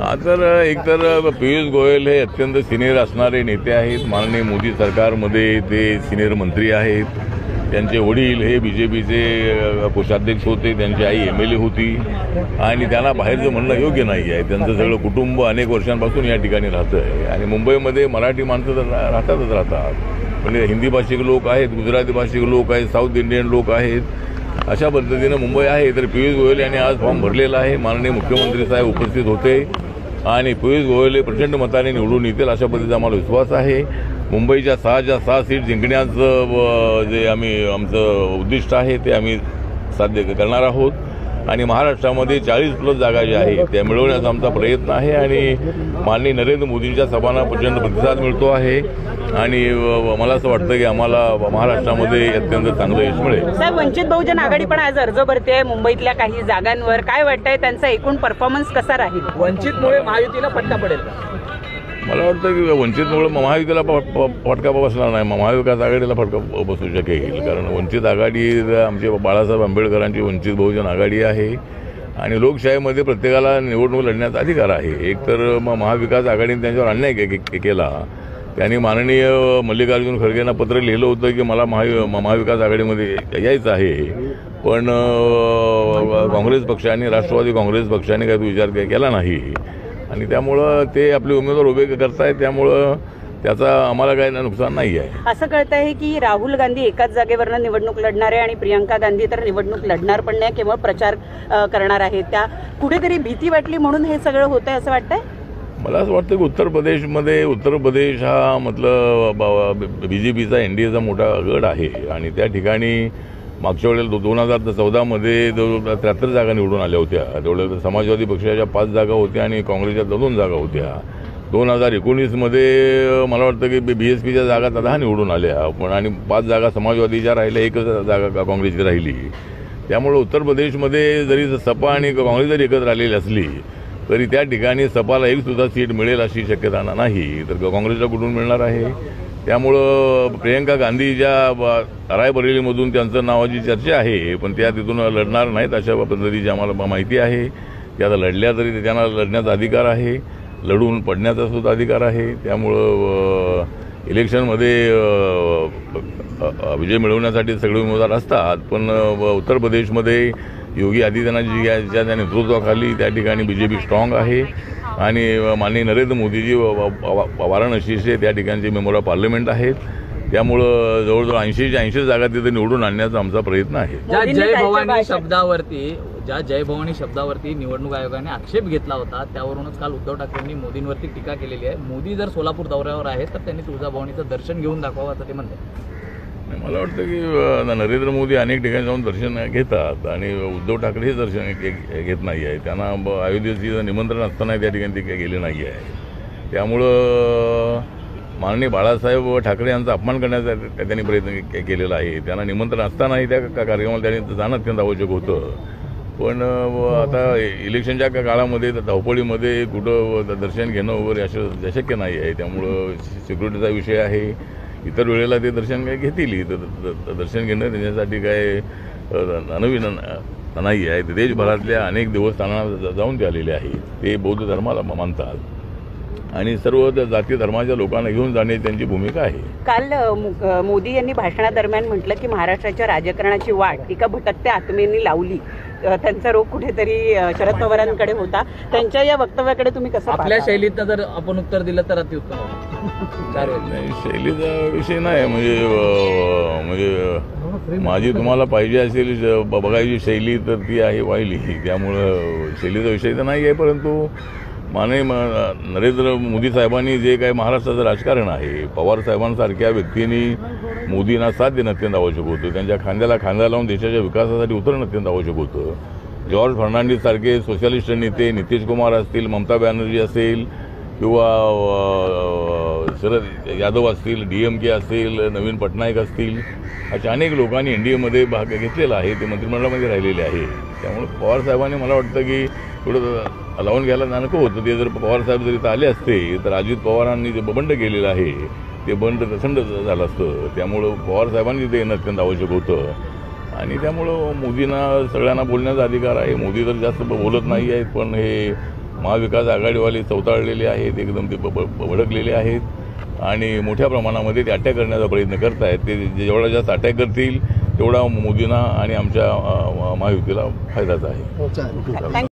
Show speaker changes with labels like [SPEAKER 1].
[SPEAKER 1] तर एकतर पियुष गोयल हे अत्यंत सिनियर असणारे नेते आहेत. माननीय मोदी सरकारमध्ये ते सिनियर मंत्री आहेत. त्यांचे वडील हे बीजेपीचे कोषाध्यक्ष होते. त्यांची आई MLA होती आणि त्यांना बाहेरचं म्हणणं योग्य नाही आहे. त्यांचं सगळं कुटुंब अनेक वर्षांपासून या ठिकाणी राहतं आहे आणि मुंबईमध्ये मराठी माणसं तर राहतात. म्हणजे हिंदी भाषिक लोक आहेत, गुजराती भाषिक लोक आहेत, साऊथ इंडियन लोक आहेत. अशा पद्धतीनं मुंबई आहे. तर पियुष गोयल यांनी आज फॉर्म भरलेला आहे. माननीय मुख्यमंत्री साहेब उपस्थित होते आणि पियुष गोयल हे प्रचंड मताने निवडून येतील अशा पद्धतीचा आम्हाला विश्वास आहे. मुंबईच्या 6 सीट जिंकण्याचं जे आमचं उद्दिष्ट आहे ते आम्ही साध्य करणार आहोत आणि महाराष्ट्रामध्ये 40+ जागा ज्या आहेत त्या मिळवण्याचा आमचा प्रयत्न आहे आणि माननीय नरेंद्र मोदींच्या सभांना प्रचंड प्रतिसाद मिळतो आहे आणि मला असं वाटतं की आम्हाला महाराष्ट्रामध्ये अत्यंत चांगलं यश मिळेल.
[SPEAKER 2] साहेब, वंचित बहुजन आघाडी पण आज अर्ज भरते मुंबईतल्या काही जागांवर. काय वाटतंय त्यांचा एकूण परफॉर्मन्स कसा राहील?
[SPEAKER 3] वंचितमुळे महायुतीला फटका पडेल?
[SPEAKER 1] मला वाटतं की वंचितमुळे महायुतीला फटका बसणार नाही. महाविकास आघाडीला फटका बसू शकेल. कारण वंचित आघाडी आमचे बाळासाहेब आंबेडकरांची वंचित बहुजन आघाडी आहे आणि लोकशाहीमध्ये प्रत्येकाला निवडणूक लढण्याचा अधिकार आहे. एकतर महाविकास आघाडीने त्यांच्यावर अन्याय केला. त्यांनी माननीय मल्लिकार्जुन खरगेंना पत्र लिहिलं होतं की मला महाविकास आघाडीमध्ये यायचं आहे, पण काँग्रेस पक्षाने, राष्ट्रवादी काँग्रेस पक्षाने काही विचार केला नाही आणि त्यामुळं ते आपले उमेदवार उभे करतायत. त्यामुळं त्याचा आम्हाला काही नुकसान नाही आहे.
[SPEAKER 2] असं कळत आहे की राहुल गांधी एकाच जागेवरनं निवडणूक लढणार आहे आणि प्रियंका गांधी तर निवडणूक लढणार पण नाही, केवळ प्रचार करणार आहे. त्या कुठेतरी भीती वाटली म्हणून हे सगळं होत आहे असं वाटतंय?
[SPEAKER 1] मला असं वाटतं की उत्तर प्रदेश हा BJPचा NDAचा मोठा गड आहे आणि त्या ठिकाणी मागच्या वेळेला 2014मध्ये 73 जागा निवडून आल्या होत्या. तेवढ्या समाजवादी पक्षाच्या 5 जागा होत्या आणि काँग्रेसच्या 2 जागा होत्या. 2019मध्ये मला वाटतं की BSPच्या जागा 10 निवडून आल्या, पण आणि 5 जागा समाजवादीच्या राहिल्या, 1 जागा काँग्रेसची राहिली. त्यामुळे उत्तर प्रदेशमध्ये जरी सपा आणि काँग्रेस जरी एकत्र आलेली असली तरी त्या ठिकाणी सपाला 1 सुद्धा सीट मिळेल अशी शक्यता नाही, तर काँग्रेसला कुठून मिळणार आहे. त्यामुळं प्रियंका गांधी ज्या रायबरेलीमधून त्यांचं नावाची चर्चा आहे, पण त्या तिथून लढणार नाहीत अशा पद्धतीची आम्हाला माहिती आहे. त्या आता लढल्या तरी त्यांना लढण्याचा अधिकार आहे, लढून पडण्याचा सुद्धा अधिकार आहे. त्यामुळं इलेक्शनमध्ये विजय मिळवण्यासाठी सगळे उमेदवार असतात, पण उत्तर प्रदेशमध्ये योगी आदित्यनाथजी यांच्या नेतृत्वाखाली त्या ठिकाणी BJP स्ट्रॉंग आहे आणि माननीय नरेंद्र मोदीजी वाराणसीचे त्या ठिकाणचे मेंबर ऑफ पार्लमेंट आहेत. त्यामुळं जवळजवळ 80 जागा तिथे निवडून आणण्याचा आमचा प्रयत्न आहे.
[SPEAKER 3] ज्या जय भवानी शब्दावरती निवडणूक आयोगाने आक्षेप घेतला होता त्यावरूनच काल उद्धव ठाकरेंनी मोदींवरती टीका केलेली आहे. मोदी जर सोलापूर दौऱ्यावर आहेत तर त्यांनी तुळजाभवानीचं दर्शन घेऊन दाखवावं असं ते म्हणतात.
[SPEAKER 1] मला वाटतं की नरेंद्र मोदी अनेक ठिकाणी जाऊन दर्शन घेतात आणि उद्धव ठाकरे हे दर्शन घेत नाही आहे. त्यांना अयोध्येचं निमंत्रण असताना त्या ठिकाणी ते गेले नाही आहे. त्यामुळं माननीय बाळासाहेब ठाकरे यांचा अपमान करण्याचा त्यांनी प्रयत्न केलेला आहे. त्यांना निमंत्रण असतानाही त्या कार्यक्रमाला त्यांनी जाणं अत्यंत आवश्यक होतं, पण आता इलेक्शनच्या काळामध्ये धावपळीमध्ये कुठं दर्शन घेणं वगैरे असं शक्य नाही आहे. त्यामुळं सिक्युरिटीचा विषय आहे. इतर वेळेला ते दर्शन काय घेतील, तर दर्शन घेणं त्यांच्यासाठी काय नवीन नाही आहे. देशभरातल्या अनेक देवस्थानांना जाऊन ते आलेले आहेत. ते बौद्ध धर्माला मानतात आणि सर्व जाती धर्माच्या लोकांना घेऊन जाणे त्यांची भूमिका आहे.
[SPEAKER 2] काल मोदी यांनी भाषणादरम्यान म्हटलं की महाराष्ट्राच्या राजकारणाची वाट एका भटकत्या आत्मेने लावली. त्यांचा रोग कुठेतरी शरद पवारांकडे होता. त्यांच्या या वक्तव्याकडे तुम्ही कसं
[SPEAKER 3] आपल्या शैलीतनं जर आपण उत्तर दिलं तर अतिउत्तम.
[SPEAKER 1] नाही, शैलीचा विषय नाही. म्हणजे माझी तुम्हाला पाहिजे असेल बघायची शैली तर ती आहे वाहिली. त्यामुळं शैलीचा विषय तर नाही आहे, परंतु माननीय नरेंद्र मोदी साहेबांनी जे काही महाराष्ट्राचं राजकारण आहे, पवार साहेबांसारख्या व्यक्तींनी मोदींना साथ देणं अत्यंत आवश्यक होतं. त्यांच्या खांद्याला खांदा लावून देशाच्या विकासासाठी उतरणं अत्यंत आवश्यक होतं. जॉर्ज फर्नांडिस सारखे सोशलिस्ट नेते, नितीश कुमार असतील, ममता बॅनर्जी असेल किंवा शरद यादव असतील, DMK असेल, नवीन पटनायक असतील, अशा अनेक लोकांनी NDAमध्ये भाग घेतलेला आहे. ते मंत्रिमंडळामध्ये राहिलेले आहे. त्यामुळे पवार साहेबांनी मला वाटतं की थोडं लावून घ्यायला नको होतं. ते जर पवारसाहेब जर इथं आले असते तर अजित पवारांनी जे बंड केलेलं आहे ते बंड थंड झालं असतं. त्यामुळं पवारसाहेबांनी तिथे येणं अत्यंत आवश्यक होतं आणि त्यामुळं मोदींना सगळ्यांना बोलण्याचा अधिकार आहे. मोदी तर जास्त बोलत नाही आहेत, पण हे महाविकास आघाडीवाले चवताळलेले आहेत, एकदम ते भडकलेले आहेत आणि मोठ्या प्रमाणामध्ये ते अटॅक करण्याचा प्रयत्न करत आहेत. ते जेवढा जास्त अटॅक करतील तेवढा मोदींना आणि आमच्या महायुतीला फायदाच आहे.
[SPEAKER 2] थँक्यू.